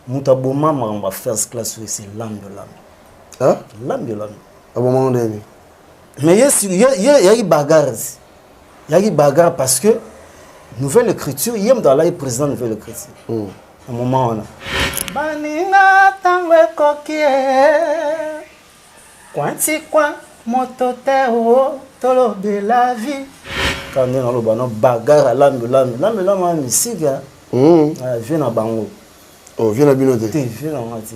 Moutaboma m'a first class c'est l'âme de l'âme. Hein? L'âme de l'âme. À bon moment donné. Mais il y a une bagarre. Il y a une bagarre parce que nouvelle écriture, il y a dans la président nouvelle écriture. À un moment on a. Baninga tangwe kokie. Kwanti kwa motote o tolo de la vie. Quand on a le banon bagarre à l'âme de l'âme. L'âme de l'âme a une siga. Viens à Bango. Oh, viens à Binote. Viens à Mati.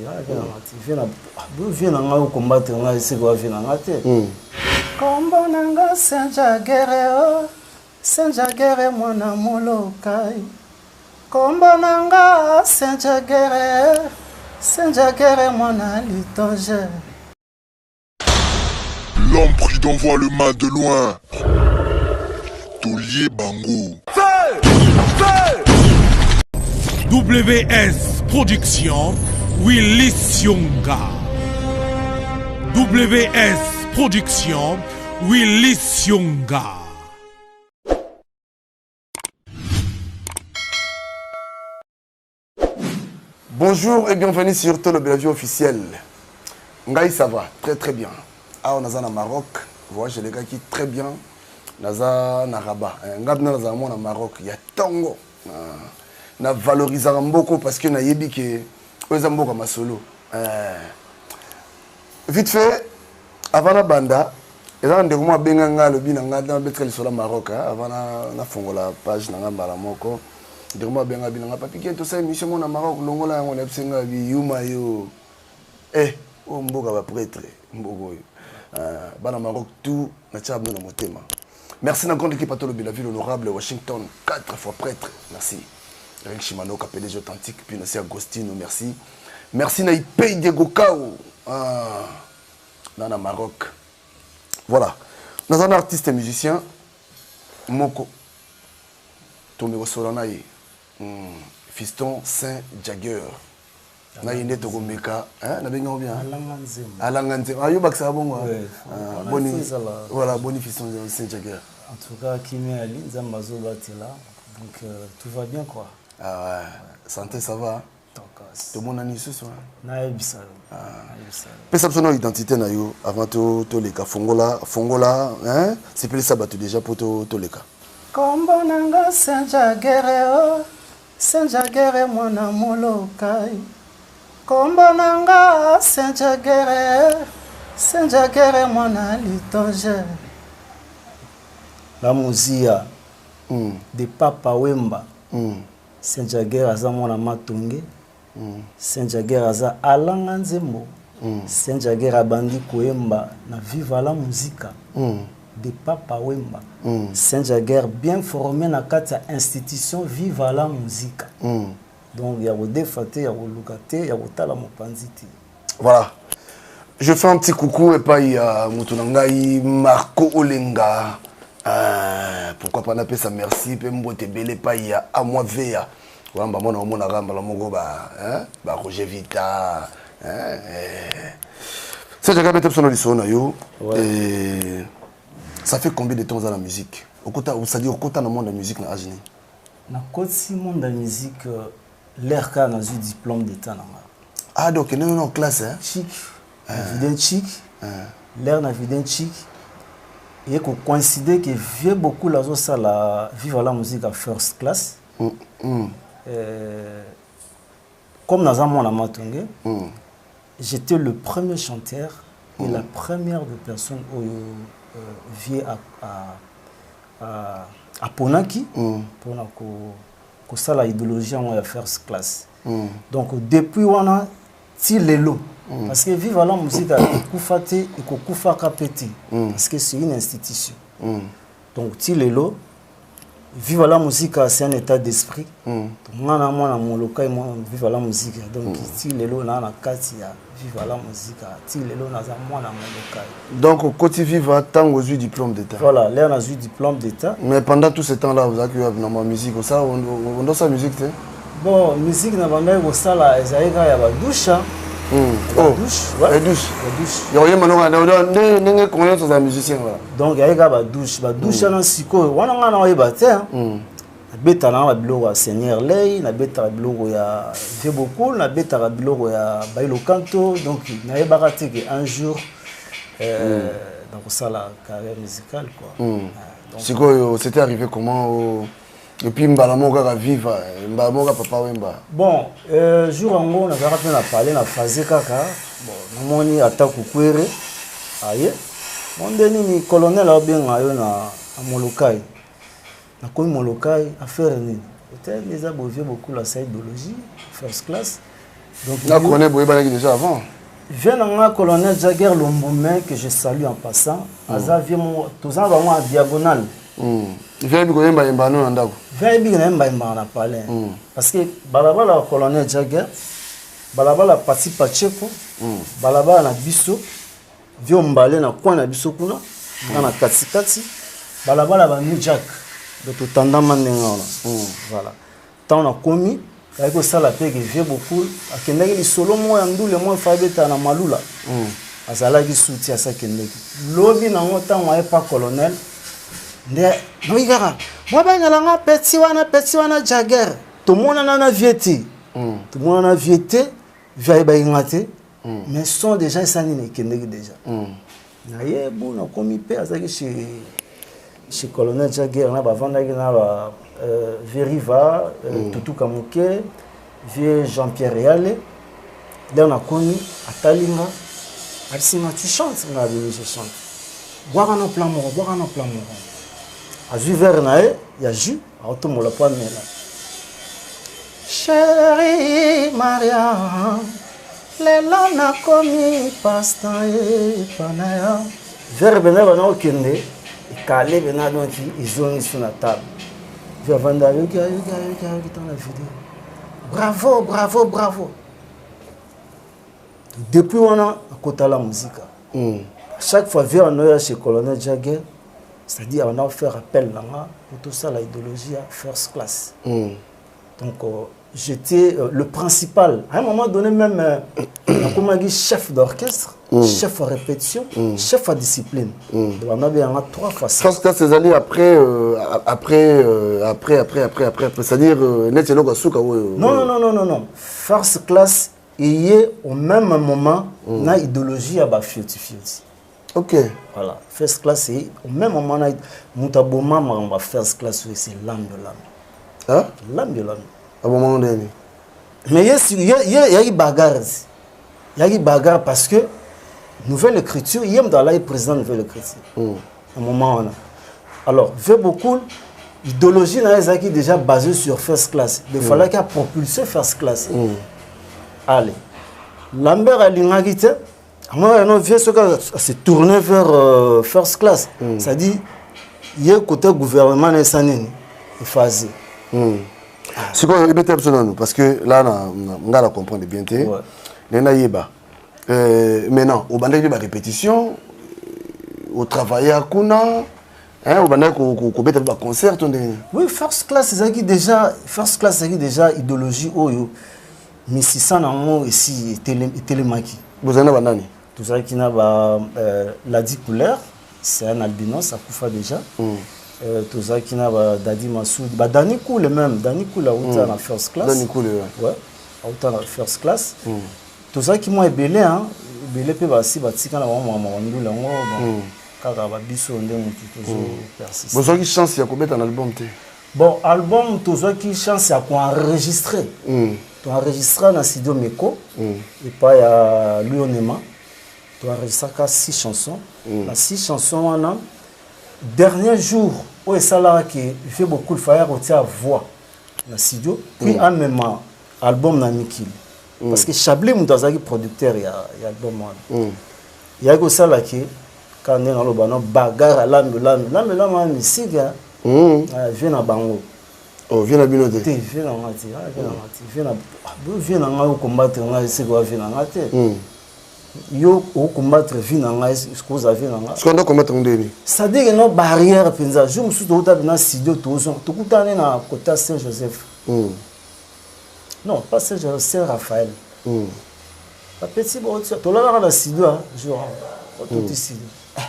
Viens à combattre. Viens à Mati. Kombo nanga senja gere mwana molokai. Kombo nanga senja gere mwana litonge. L'homme prudent voit le mal de loin. Tolier Bango. WS Production, Willy Sionga. WS Production, Willy Sionga. Bonjour et bienvenue sur Tolo Bella Vie officiel. Ngaï, ça va très très bien. Ah, on est au Maroc. Voilà, j'ai les gars qui très bien. Naza na Rabat. Ngab na naza mon Maroc. Il y a tango. Na valoriser beaucoup parce que na yebi que ozambo comme solo. Vite fait avant la banda, et là on dit moi benganga le binanga dans betre sur le Maroc avant na fongo la page na ngamba la moko. De moi benga binanga papi qui tout ça émission mon Maroc longola on epsenga bi yuma yo. O mboka ba prêtre mbogo yo. Bana Maroc tout na tchabno na motema. Merci na grande équipe à Tolo Bella Vie l'honorable Washington 4 fois prêtre. Merci. Eric Shimano, PDG authentique, puis merci Agostino, merci. Merci na Ipei Diego Kao, dans le Maroc. Voilà. Nous avons un artiste et musicien, Moko. Tomé Solanaï, Fiston Saint-Jagger. Na yinde toko meka, hein, na benga bien. Alanganze. Ayo baksa bon. Boni. Voilà, boni Fiston Saint-Jagger. En tout cas, Kimi Ali, Zambazo Batila. Donc tout va bien quoi. Ah ouais, santé ça va. Tout le monde a une ce soir. Naïbisa. Pesa son identité na yo avant to leka fongola hein c'est plus ça battu déjà pour to leka. Kombo nanga senja gere mwana molokai. Kombo nanga senja gere mwana litonge. La muzia de Papa Wemba. Saint-Jagger aza mwana matonge. Saint-Jagger aza alanga nzembo. Saint-Jagger abandi koyemba na viva la musique de Papa Wemba. Saint-Jagger bien formé na kati ya institution viva la musique. Donc ya kodefate ya kolukate ya kotala mopanziti. Voilà. Je fais un petit coucou et pas ya mutunangai Marco Olenga. Pourquoi pas n'appeler ça merci pe mbote belé pa ya à moi vea wamba mona mona ramba la mongo ba Roger Vita ça j'ai gardé personne sur na yo et ça fait combien de temps dans la musique okota ça dit okota dans le monde de la musique na Agni na koti monde de la musique l'air ka na eu diplôme d'état na ah donc non classe hein chic évident chic l'air na évident chic. Et qu'on considère que vieux beaucoup la vivre la musique à first class. Comme dans un monde à Matongé, j'étais le premier chanteur et la première de personnes vient à Ponaki pour ça la idéologie en first class. Donc depuis on a Tilelo. Parce que vivre la musique, il faut kapeti parce que c'est une institution. Donc, Tilelo, vivre la musique, c'est un état d'esprit. Donc, moi, mon local, vivre la musique. Donc, Tilelo, na katia, vivre la musique. Tilelo, na mon local. Donc, quand tu vis, tant aux eu diplôme d'état. Voilà, là, on a eu diplôme d'état. Mais pendant tout ce temps-là, vous avez eu dans ma musique, ça, on doit sa musique, tu sais. Bon, musique, on a eu ça, là, il y a la douche. La douche. La douche. Il y a un musicien. Donc, il y a la douche. La douche, on a un psycho. On a un nabeta na biloko ya Seigneur Lay, nabeta biloko ya Vieux Beaucoup, nabeta biloko ya Bailo Kanto, donc nayebaka te que un jour donc ça la carrière musicale quoi. C'était arrivé comment et puis Mbalamoga va vivre, Mbalamoga papa Wemba. Bon, jour en gros, on a parlé na phase kaka. Bon, namoni attaque kwere. Aye. Mon dernier colonel a bien ayo na Molokai. Na komi Molokai affaire ni. Peut-être les a Vieux Beaucoup la idéologie first class. Donc na connaît Boyeba déjà avant. Viens en colonel Jagger Lombomé que je salue en passant. Aza vient mon tous en vraiment en diagonale. Viens bi koyemba yemba no ndako. Viens bi na yemba na parler. Parce que balabala colonel Jagger balabala parti Pacheco balabala na biso vio mbale na kwa na biso kuna na katikati balabala ba New Jack de tout tendama ndengona. Voilà. Tant on a commis avec ça la paix que Vieux Beaucoup akendaki li solo mo ya ndule mo fabeta na malula. Azala ki soutien ça kendeki. Lobi na ngota mo pas colonel. Nde moigara. Moi ba ngala petit wana Jagger. Tout le monde na vieti. Tout le monde na vieti. Via ba ingate. Mais sont déjà sanine kendeki déjà. Na yebu na komi pe azaki chez colonel Jagger na ba vandaki na ba Veriva, Tutu Kamuke, vieux Jean-Pierre Réalé. Là on a connu à Talinga. Alcina, tu chantes, on a dit je chante. Boire un plan mort, boire un plan mort. À Juvernae, il y a jus, à Otomo la pomme là. Chérie Maria, les lana commis pastan et panaya. Vers Benava na okende, et calé Benado ils ont sur la table. Bravo, bravo, bravo. Depuis on a côté la musique. Chaque fois on a chez colonel Jagger, c'est-à-dire on a fait appel là pour tout ça la idéologie à first class. Donc j'étais le principal. À un moment donné même comment dire chef d'orchestre, chef à répétition, chef à discipline. Donc on avait trois fois ça. First class ces années après, c'est-à-dire net non. First class il y a au même moment na idéologie à ba fioti. OK. Voilà, first class c'est au même moment na mutaboma ma first class c'est l'âme de l'âme. Hein? L'âme de l'âme. À un moment donné. Mais il y a une bagarre. Il y a une bagarre parce que nouvelle écriture, il y a dans la président nouvelle écriture. À un moment on a. Alors, Vieux Beaucoup, l'idéologie n'a déjà basée sur first class. Il fallait qu'il a propulsé first class. Allez. Lambert a l'ingagité. Moi, on vient se tourner vers first class. C'est-à-dire, il y a un côté gouvernement et ça n'est pas phasé. C'est quoi parce que là, on a compris bien. Maintenant, au bandé de la répétition, au travail à Kuna, au bandé de concert. Oui, first class, c'est déjà idéologie. Mais si ça n'a pas ici, télémaki. Vous en avez un tout ça qui n'a Ladi Couleur, c'est un albinos, ça couvre déjà. Tout ça qui n'a Dadi Massoud, Dani Koul même, Dani Koul a autant la first class. Dani Koul, ouais, autant la first class. Tout ça qui m'a belé, hein, belé peut passer, bâti quand on m'a rendu là, car on va biso on est toujours persisté. Bon, ça qui chance, il y a combien un album té? Bon, album, tout ça qui chance, il y a quoi enregistrer. Tu enregistres dans Sido Meko, et pas il y a Lyonema. Tu enregistres 6 chansons. Les 6 chansons, on a. Dernier jour, où est ça là qui fait beaucoup de faire retirer la voix dans studio, puis en même album dans Mikil. Parce que Chablé Moutazaki producteur il y a album. Il y a que ça là qui quand on est dans le banon bagarre l'âme musique vient à Bango. Oh, viens à Binote. Viens à Mati, viens à combattre, on a essayé de venir à Mati. Yo au combattre vinanga ce que vous avez nanga ce qu'on doit combattre on dit ça dit que nos barrières penza je me suis tout à dans studio tout kutane na côté Saint-Joseph non pas Saint-Joseph c'est Raphaël la petite bon to là dans studio genre tout ici la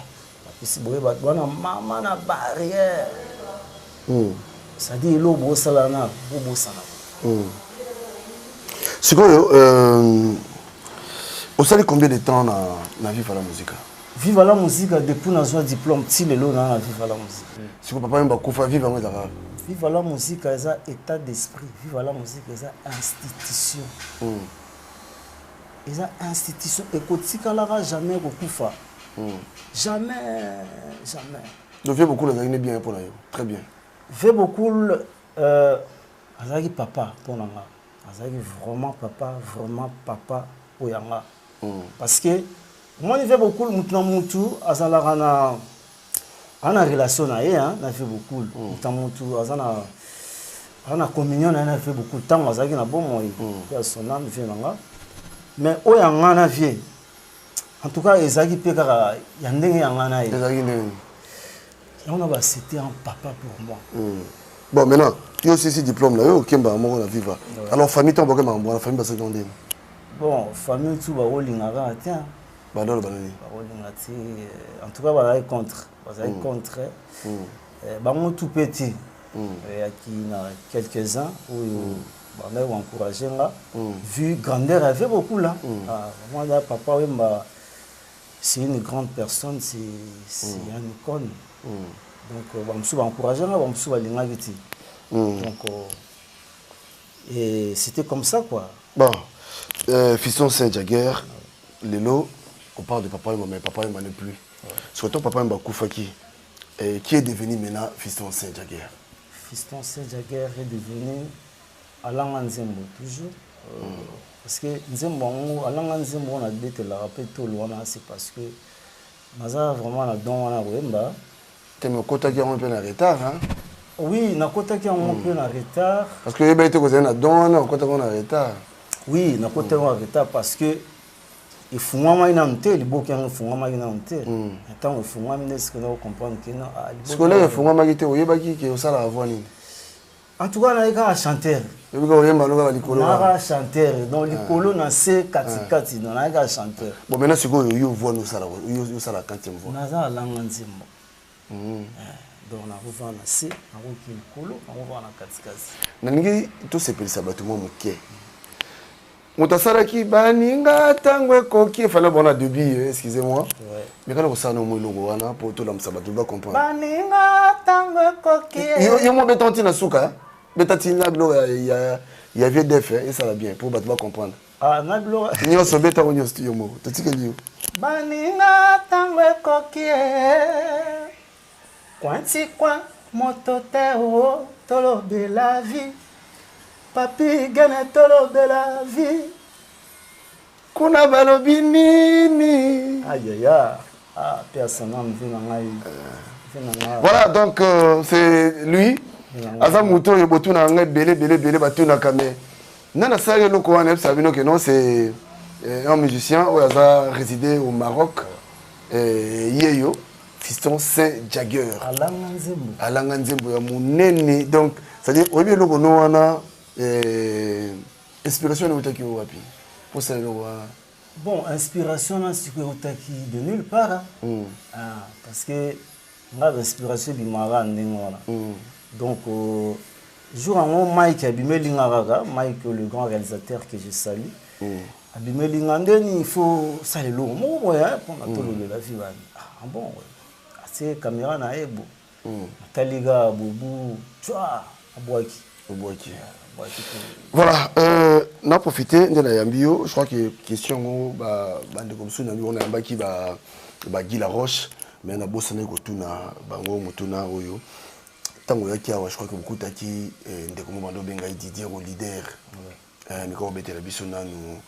petite boy ba wana mama na barrière c'est-à-dire elo bosala na bobosana. Sikoyo osali combien de temps na Viva la Musique? Viva la Musique depuis nazwa diplôme ti lelo na Viva la Musique. Siko papa mba kufa Viva ngo ezaka. Viva la Musique eza état d'esprit, Viva la Musique eza institution. Eza institution ekotikalaka jamais kokufa. Jamais. Donc fait beaucoup les bien pour yo. Très bien. Fait beaucoup azaki papa pour nanga. Azaki vraiment papa oyanga. Parce que moi il fait beaucoup mutu mutu azalaka na ana relation na ye hein, na fait beaucoup mutu mutu azana ana communion na fait beaucoup de temps azaki na bon moi ya son âme fait nanga. Mais oyanga na vie. En tout cas ezaki pe kaka ya ndenge yanga na ye. Ezaki ndenge. On a c'était un papa pour moi. Bon maintenant, il y a aussi ce diplôme là, ok, bah moi on a Viva. Alors famille ton boké la famille parce que bon, famille tout ba rolingara tiens. Bah non, bah non. Rolingati en tout cas voilà contre, contre. Bah moi tout petit. Il y a qui na quelques-uns où bah on encouragé là. Vu grandeur avait beaucoup là. Moi là papa c'est une grande personne, c'est une icône. Donc on me encouragé là, on me l'ingéti. Donc et c'était comme ça quoi. Bon, Fiston Saint-Jagger, Lelo, on parle de papa et maman, mais papa et maman n'est plus. Surtout papa et maman Koufaki, qui est devenu maintenant Fiston Saint-Jagger. Fiston Saint-Jagger est devenu Alain Nzembo toujours. Parce que Nzembo, Alain Nzembo, on a dit que la rappel tout loin, c'est parce que Maza vraiment la don on a Wemba. Tu me côté qui est un peu en retard, hein? Oui, na côté qui est un peu en retard. Parce que les gens qui sont dans côté qui est en retard. Oui, na côté en retard parce que il faut moi ina monter, il faut qu'il faut moi ina monter. Attends, il faut moi ina ce que nous comprendre que non. Ce que là il faut moi magité, oui, baki qui est au sala avant ni. En tout cas, là il y a un chanteur. Et puis quand il y a malheur likolo. Na chanteur, donc likolo na se katikati, donc na il y a un chanteur. Bon maintenant c'est quoi yo voix nous sala, yo sala quand tu me vois. Na za langa nzimbo. Donc na revoir na se, na roki likolo, na revoir na katikati. Na ningi tout c'est pour ça bateau moké. Motasaraki baninga tangwe koki fallait bon début excusez-moi. Mais quand on s'en nomme logo wana pour tout l'homme ça va tout va comprendre. Baninga tangwe koki. Yo mo betanti na souka. Betati na blo il y avait des faits et ça va bien pour battre comprendre. Ah na blo. Nyo so beta onyo studio mo. Tati ke liyo. Baninga tangwe koki. Kwanti kwa moto te o tolo de la vie. Papi gane tolo de la vie. Kuna balobi nini. Aïe aïe aïe. Ah, personne n'a vu voilà, donc c'est lui. Asa muto yobotu na ngai belé batu na kame. Nana sale loko wana sabino que non c'est un musicien où il a résidé au Maroc. Yeyo Fiston Saint-Jagger. Alanga Nzembo ya munene. Donc c'est-à-dire au lieu loko no wana inspiration na utaki wapi. Pour ça loko wana. Bon, inspiration c'est que utaki de nulle part. Parce que l'inspiration du Mara ndengona. Donc jour en Mike Abimelingaraga, Mike le grand réalisateur que je salue. Abimelingandeni il faut ça le long pour tout la vie. Ah bon, c'est caméra na ebo. Taliga bobu, tu vois, aboaki. Voilà, on a profité de la Yambio. Je crois que question bande comme ça, on a un baki Guy Laroche, mais on a bossé avec Otuna, Bango, Motuna, Oyo. Tant que je crois que beaucoup d'aki, des commandos bengai Didier au leader, mais quand on bête la bisonna, nous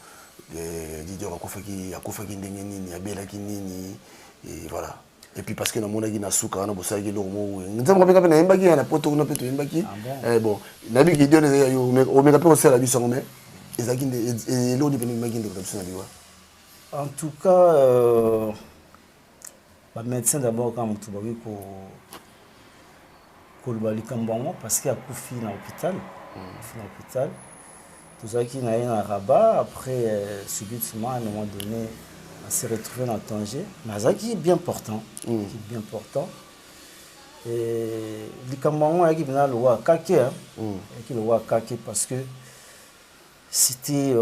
Didier a Koufaki Nini, a Belaki Nini, et voilà. Et puis parce que dans mon agina souka on a bossé avec l'homme nous avons pas na mbaki na poto on peut mbaki bon nabi qui donne yo mais on me rappelle aussi la biso mais ezaki et l'eau dépend mbaki de comme ça en tout cas ba médecin d'abord quand tu vas ko bali kambongo parce qu'il a coufi dans l'hôpital tout ça qui n'a un rabat après subitement à un moment donné on s'est retrouvé dans Tanger, mais ça qui est bien important, Et Likambango a qui le roi Kake, qui le roi Kake parce que c'était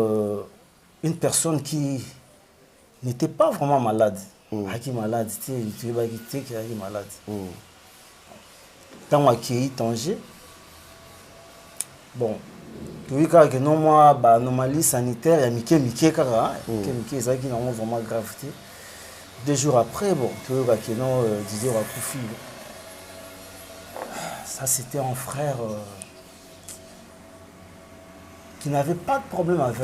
une personne qui n'était pas vraiment malade. Qui malade, c'était malade. Tant qu'il est Tanger, bon, tu vois que non moi anomalie sanitaire, il y a Mickey Kara, Mickey ça qui n'a vraiment gravité. 2 jours après, bon, tu vois que non Didier Rakoufi. Ça c'était un frère qui n'avait pas de problème avec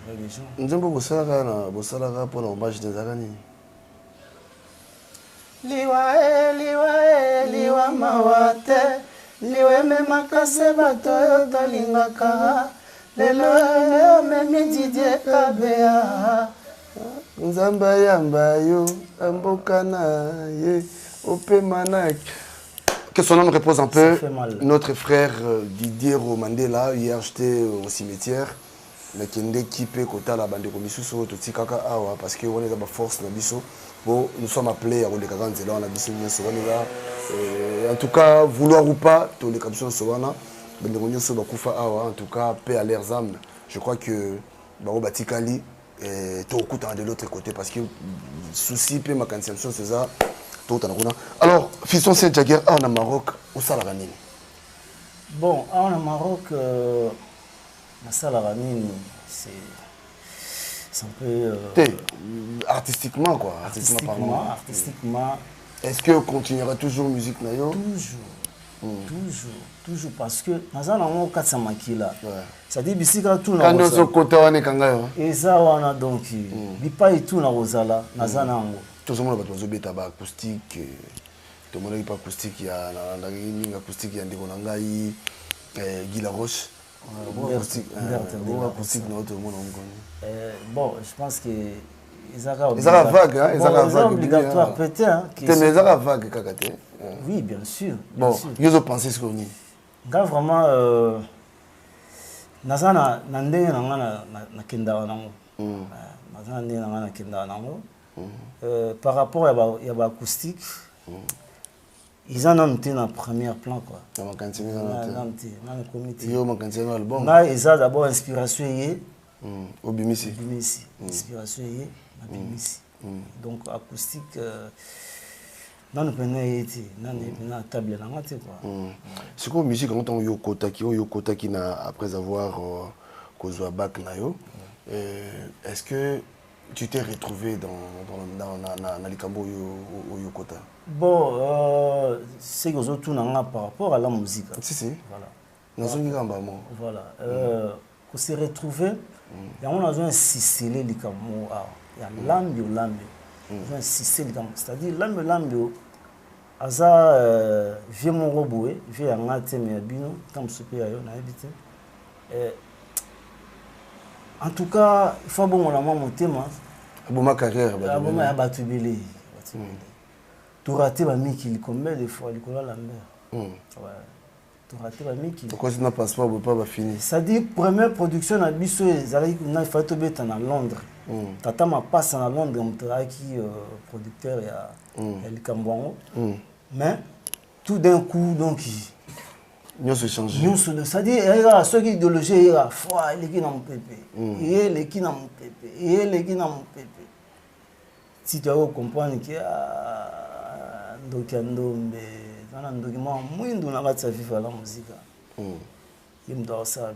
les gens. Nous avons beaucoup de pour l'hommage des Arani. Liwa mawate, liwe memakase bato tolingaka, lelo memi Didier Kabea. Nzamba yamba yo, ambokana ye, opemanak. Que son âme repose un peu. Notre frère Didier Mandela, hier j'étais au cimetière. Mais qui est une équipe qui a la bande de commission parce qu'on est dans la force de biso. Bon, nous sommes appelés à rouler 40 là, on a dit en tout cas, vouloir ou pas, tous les captions sont là. En tout cas, paix à leurs âmes. Je crois que Baro Batikali est au coup de l'autre côté parce que souci, paix, ma conception, c'est ça. Alors, Fiston Saint-Jaguer, on a Maroc, où ça la ramine? Bon, on a Maroc, la salle à ramine, c'est un peu. Artistiquement, quoi. Artistiquement. Est-ce que continuera toujours musique nayo? Toujours, parce que dans un moment, quand ça maquille là, ça dit bisika tout na. Quand on se côté on est kangayo. Et ça on a donc, bipa et tout na rozala, dans un ango. Tout le monde va trouver des tabac acoustique. Tout le monde pas acoustique, il y a une acoustique, il y a des gonangai, Guy Laroche. Acoustique, tout le monde bon, je pense que ils ont vague, hein? Ils ont obligatoire peut-être, hein? Mais ils ont vague, kakate. Oui, bien sûr. Bon, ils ont pensé ce qu'on dit. Gars vraiment, nazana nande na kenda wanango. Nazana nande na kenda wanango. Par rapport à l'acoustique, ils en ont été dans le premier plan. Ils ont dans le comité. Ils ont d'abord inspiration. Obimisi. Inspiration. Donc, acoustique, dans le premier été, dans la table. C'est quoi la musique quand on Yokota qui après avoir causé un bac, est-ce que tu t'es retrouvé dans les Cambo au Yokota? Bon, c'est que je tourne par rapport à la musique. Si. Voilà. Voilà. On s'est retrouvé, on a insisté les Cambo. Il y a l'ambio. On a insisté les Cambo. C'est-à-dire, l'ambio, Aza, vieux mon robot, vieux un matin, mais bino, comme ce pays, on a habité. En tout cas, il faut bon mon thème. Ma carrière. Ma batubili. Tu raté ma miki, combien de fois il colle la mer. Tu raté ma miki. Pourquoi si tu n'as pas passeport, on ne peut pas finir. Ça dit première production à Bissau, il faut te mettre à Londres. Tata m'a passé à Londres, on t'a qui producteur et le Cambouan. Mais tout d'un coup donc nous se change. Ça dit, il y a ceux qui idéologie, il y a foi, il y a mon pépé. Il y a les qui n'ont mon pépé. Il y a les qui n'ont mon pépé. Si tu as compris qu'il y a un document, moi, je n'ai pas de vie à la musique. Il me doit ça.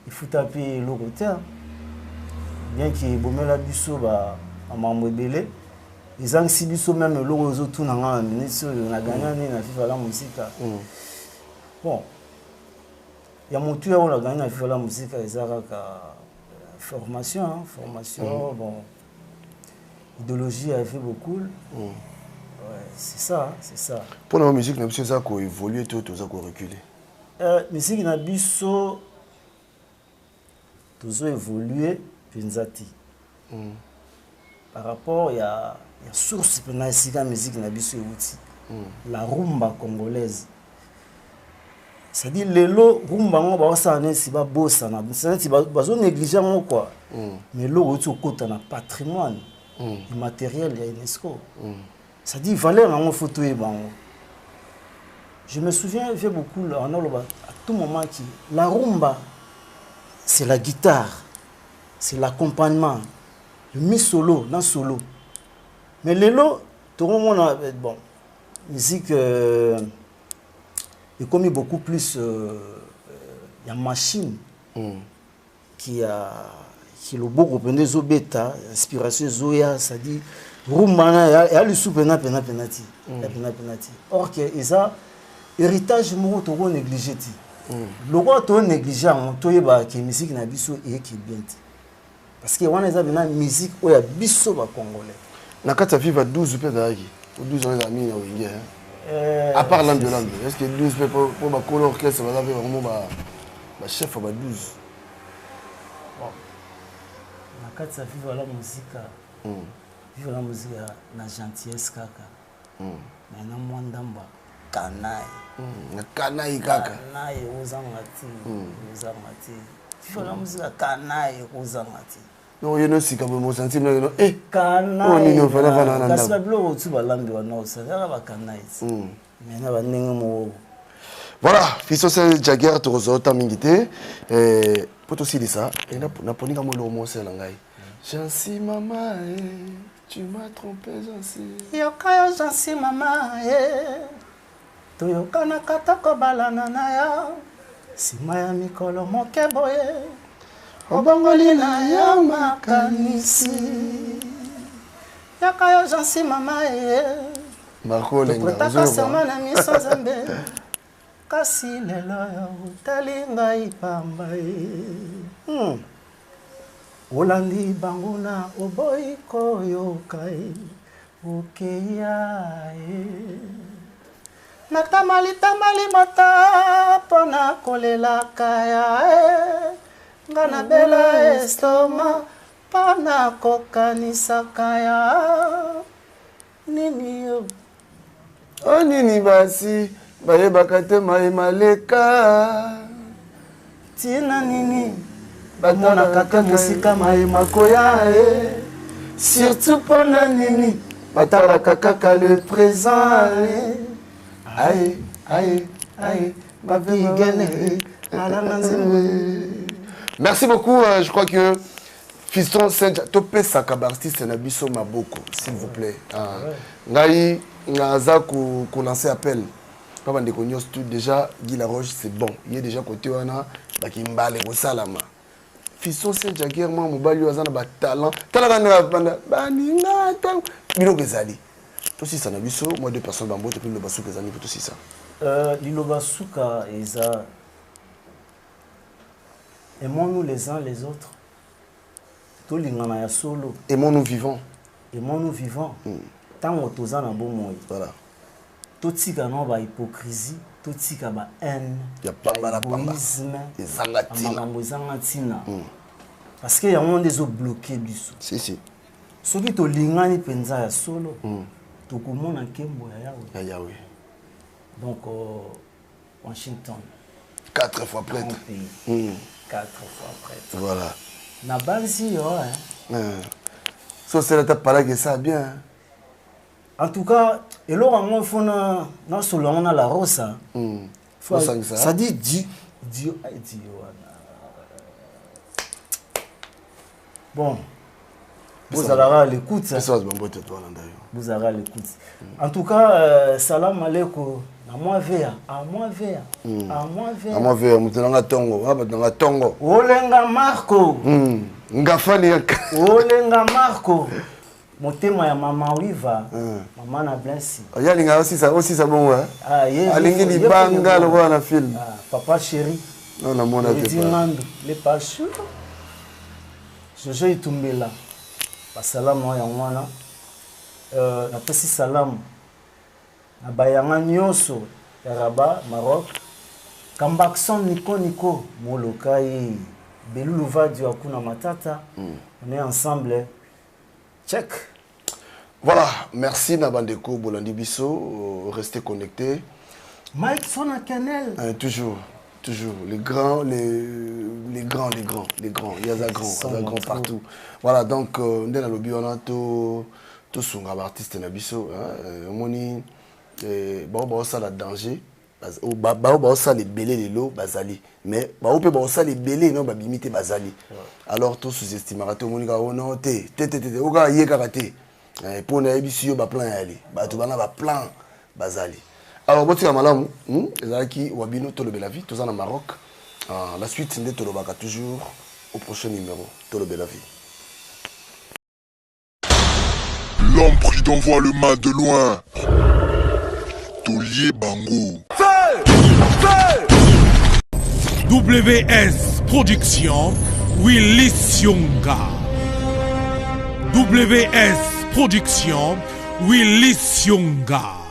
Il faut taper le côté. Bien qu'il y ait la bisso à Mamou Belé. Les anxibiso même le réseau tout n'a pas on a gagné na FIFA la musique. Bon. Il y a mon tueur on a gagné na FIFA la musique les araka formation bon. Idéologie a fait beaucoup. Ouais, c'est ça. Pour la musique na biso ça ko évoluer tout ça ko reculer. Musique na biso tout évoluer pinzati. Par rapport il y a source pour la musique na biso outil la rumba congolaise c'est-à-dire lelo rumba ngo ba osana si ba bossa na c'est bazo négliger ngo quoi mais lo outil okota na patrimoine immatériel ya UNESCO Ça dit valeur dans mon photo et bon. Je me souviens, il y a beaucoup à tout moment qui la rumba, c'est la guitare, c'est l'accompagnement, le mi solo, dans solo. Mais les lots, tout le monde a bon, musique est comme beaucoup plus, il y a machine qui le beau reprendre zo bêta, inspiration zoya, ça dit rumba, il y a le sous penati. Or que ça héritage mo to ko négliger ti. Le roi to négliger to yeba que musique na biso et qui bien ti. Parce que wana za bina musique o ya biso ba congolais. Na kata viva 12 pe daki. 12 ans amis na wingi à part l'ambiance, est-ce que 12 pe pour ba color orchestre va avoir vraiment ba chef ba 12. Bon. Na kata viva la musique. Viva la musique na gentillesse kaka. Mais na mwandamba kanai. Na kanai kaka. Kanai ozangati. Viva la musique kanai ozangati. Non, il y a aussi quand même senti non kanai. On est na parce que blo tu ba lambi wa no ça va kanai. Mais na ba ninga mo. Voilà, Fiston Serge Jagger to rozota mingité et pour aussi dire ça et na poni comme le mot c'est langai. Jansi maman tu m'as trompé Jansi. Yokayo Jansi maman toyokana katako balana na ya sima ya mikolo moke boye obongoli na ya makanisi yokayo Jansi mama Marco lenga tokotaka sema na miso zambe kasi lelo yo utali ngai pamba olandi banguna oboyi koyokai okeya natamali mata pona kolela kaya nga na bela estoma pona kokanisa kaya nini yo nini basi bayebaka te maleka tina nini bamonaka te mosika mayema koya surtout pona nini batalaka kaka le présent aïe, merci beaucoup. Je crois que Fiston Serge Topé Sakabartiste Nabiso Maboko, s'il vous plaît. Ngai Naza ko lancer appel. Comme on déconne déjà Guy Laroche c'est bon. Il est déjà côté wana bakimbale ko salama. Fiston Serge Jagger moi mobali azana ba talent. Talaka banda baninga tang. Bino kezali. Aussi ça n'a vu ça, moi deux personnes dans boîte et puis le basuka ça niveau aussi ça. Lilo basuka et ça aimons-nous les uns les autres. Tout l'ingana ya solo. Aimons-nous vivants. Aimons-nous vivants. Tant que tous en bon moi. Voilà. Tout tika non ba hypocrisie, tout tika ba haine. Il y a pas mal à égoïsme. Et zangatina. Parce qu'il y a un monde des autres bloqués du sou. Si. Ceux qui to lingani penza ya solo. Tokomona nkembo ya Yahweh. Donc Washington 4 fois prêtre. 4 fois prêtre. Voilà. Na balsi yo So c'est la tapala que ça bien. En tout cas, et là on fona na solo on a la rosa. Ça dit Dieu. Bon. Vous allez à l'écoute. Vous allez à l'écoute. En tout cas, salam alaikum. À moi vert. Mutenanga tongo. Olenga Marco. Ngafani. Olenga Marco. Motema ya mama Oliva. Mama na blessi. Yalinga aussi ça bon ouais. Alingi libanga le voir na film. Papa chéri. Non na mona te pas. Les pachu. Jojo itumbela. Salam ya mwana na pesi salam na bayanga nyoso ya Rabat Maroc Kambakson Nico Molokai Belulu Vadio Akuna Matata on est ensemble check. Voilà, merci Nabandeko Bolandi Bisso, restez connectés. Mike Sona Canel. Toujours les grands. Il y a des grands partout. Voilà, donc on a le lobby, on a tout tout son artiste nabiso moni ça la danger ça les belés les lots bazali mais ça les belés non babimité bazali alors tout sous-estimera tout moni oh non té oka yeka raté pour na ebisio ba plan yali ba to bana ba plan bazali alors botika malamu ezalaki wabino tolobe la vie tous en Maroc la suite c'est tolobaka toujours au prochain numéro tolobe la vie. L'homme prudent voit le mal de loin. Tolier Bango. WS Production, Willy Sionga. WS Production, Willy Sionga.